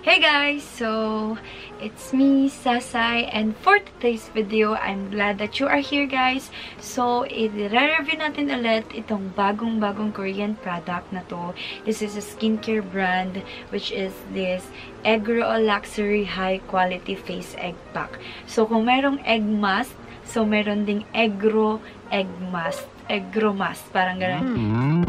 Hey guys! So, it's me, Sasay, and for today's video, I'm glad that you are here guys. So, i-review natin ulit itong bagong-bagong Korean product na to. This is a skincare brand, which is this EGGRO Luxury High Quality Face Egg Pack. So, kung merong egg mask, so meron ding EGGRO egg mask. EGGRO mask, parang ganun.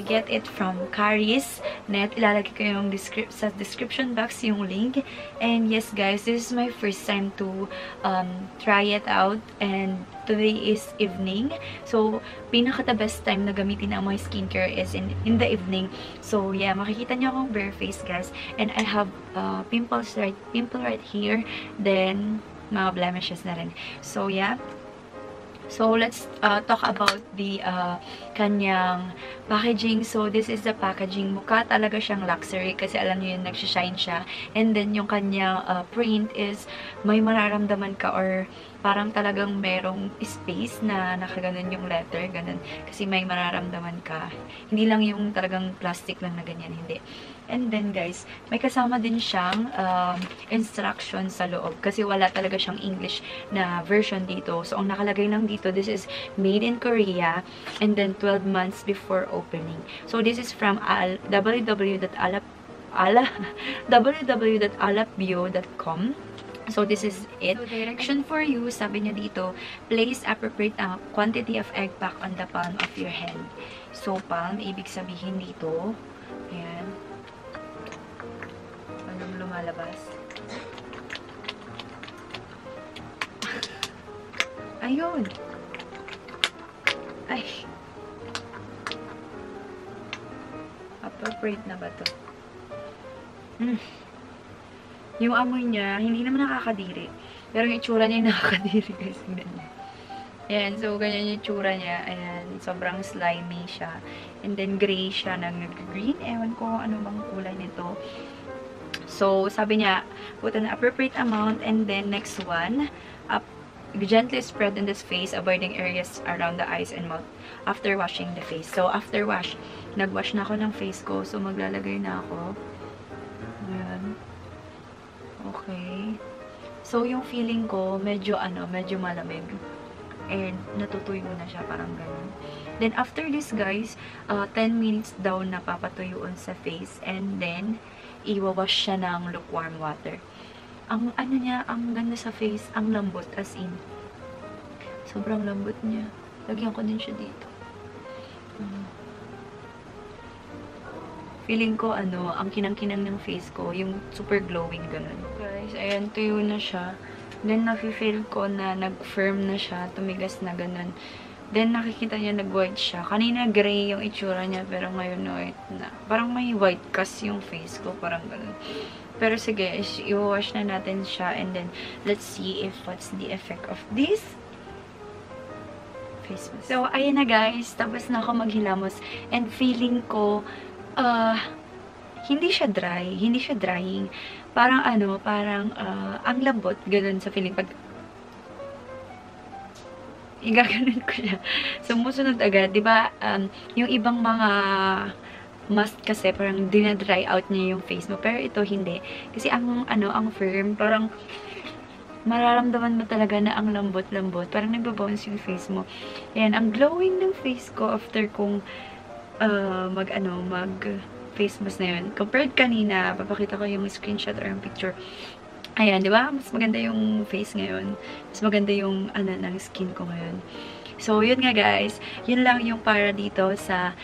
Get it from Caris Net. Ilalagay ko yung sa description box yung link. And yes guys, this is my first time to try it out, and today is evening. So, pinaka the best time na gamitin ang my skincare is in the evening. So, yeah, makikita niyo akong bare face guys. And I have pimple right here. Then, mga blemishes na rin. So, yeah. So, let's talk about the kanyang packaging. So, this is the packaging. Mukha talaga siyang luxury kasi alam niyo yun, nagsishine siya. And then, yung kanyang print is may mararamdaman ka or parang talagang merong space na nakaganon yung letter. Ganun. Kasi may mararamdaman ka. Hindi lang yung talagang plastic lang na ganyan. Hindi. And then, guys, may kasama din siyang instruction sa loob. Kasi wala talaga siyang English na version dito. So, ang nakalagay lang dito, this is made in Korea. And then, 12 months before opening. So, this is from www.alapbio.com. So, this is it. So, direction for you, sabi niya dito, place appropriate quantity of egg pack on the palm of your hand. So, palm, ibig sabihin dito, ayan, anong lumalabas? Ayun! Ay! Appropriate na ba to? Yung amoy niya, hindi naman nakakadiri. Pero yung itsura niya yung nakakadiri guys. Ayan, so ganyan yung itsura niya. Ayan, sobrang slimy siya. And then gray siya, nag-green. Ewan ko ano bang kulay nito. So, sabi niya, put an appropriate amount. And then next one, gently spread in this face, avoiding areas around the eyes and mouth after washing the face. So, after wash, nag-wash na ako ng face ko. So, maglalagay na ako. Ayan. Okay. So, yung feeling ko, medyo malamig. And, natutuyo na siya, parang ganun. Then, after this, guys, 10 minutes daw na papatuyuan sa face. And then, iwawash siya ng lukewarm water. Ang, niya, ang ganda sa face, ang lambot, as in. Sobrang lambot niya. Lagyan ko din siya dito. Feeling ko, ang kinang-kinang ng face ko, yung super glowing, ganun. Guys, ayan, tuyo na siya. Then, nafe-feel ko na nag-firm na siya, tumigas na ganun. Then, nakikita niya nag-white siya. Kanina, gray yung itsura niya, pero ngayon, white na. Parang may white cast yung face ko, parang ganun. Pero sige, i-wash na natin siya, and then, let's see if what's the effect of this face mask. So, ayan na guys, tapos na ako maghilamos, and feeling ko, hindi siya dry, hindi siya drying. Parang ang lambot, ganun sa feeling. Pag igaganon ko siya, sumusunod agad, diba, yung ibang mga mask kasi, parang dinadry out niya yung face mo. Pero ito, hindi. Kasi ang firm, parang mararamdaman mo talaga na ang lambot-lambot. Parang nagbabounce yung face mo. Ayan, ang glowing ng face ko after kong mag face mask na yun. Compared kanina, papakita ko yung screenshot or yung picture. Ayan, di ba? Mas maganda yung face ngayon. Mas maganda yung ng skin ko ngayon. So, yun nga guys. Yun lang yung para dito sa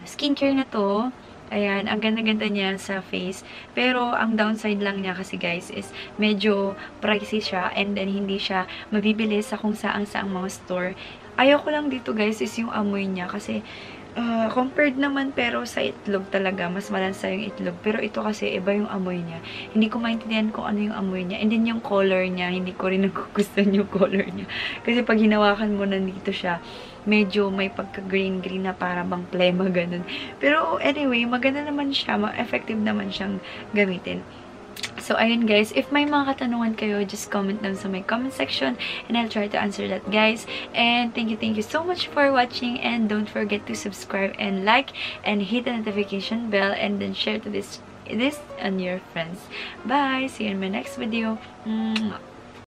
skincare na to. Ayan, ang ganda-ganda niya sa face. Pero, ang downside lang niya kasi guys is medyo pricey siya, and then hindi siya mabibili sa kung saan-saang mga store. Ayoko lang dito guys is yung amoy niya kasi compared naman pero sa itlog talaga, mas malansa yung itlog. Pero ito kasi, iba yung amoy niya. Hindi ko maintindihan kung ano yung amoy niya. And then yung color niya, hindi ko rin nagugustuhan yung color niya. Kasi pag hinawakan mo, nandito siya, medyo may pagka-green-green na para bang plema, ganun. Pero anyway, maganda naman siya, effective naman siyang gamitin. So, ayun guys, if may mga katanungan kayo, just comment down sa my comment section and I'll try to answer that, guys. And thank you so much for watching, and don't forget to subscribe and like and hit the notification bell, and then share to this on your friends. Bye! See you in my next video. Mwah.